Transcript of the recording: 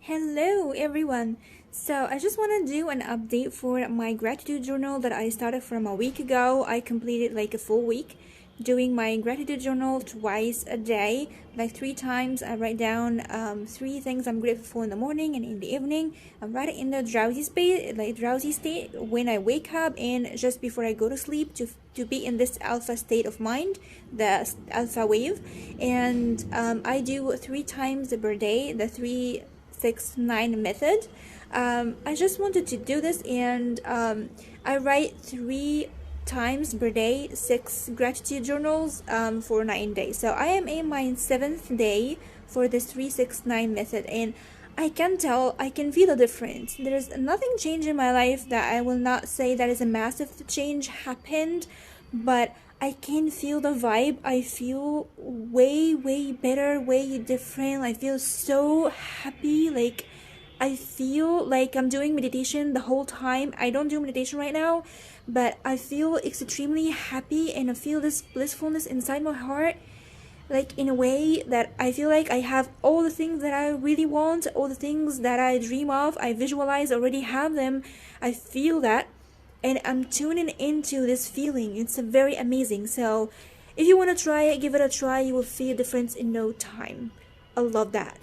Hello everyone. So I just want to do an update for my gratitude journal that I started from a week ago. I completed like a full week doing my gratitude journal twice a day, like 3 times. I write down 3 things I'm grateful for in the morning and in the evening. I write it in the drowsy state when I wake up and just before I go to sleep to be in this alpha state of mind, the alpha wave. And I do 3 times per day, the 3-6-9 method. I just wanted to do this, and I write 3 times per day 6 gratitude journals for 9 days. So I am in my 7th day for this 3-6-9 method, and I can feel the difference. There's nothing changed in my life that I will not say that is a massive change happened, but I can feel the vibe. I feel way better, way different. I feel so happy. Like I feel like I'm doing meditation the whole time. I don't do meditation right now, but I feel extremely happy and I feel this blissfulness inside my heart, like in a way that I feel like I have all the things that I really want, all the things that I dream of, I visualize, already have them. I feel that, and I'm tuning into this feeling. It's very amazing. So if you want to try it, give it a try. You will feel a difference in no time. I love that.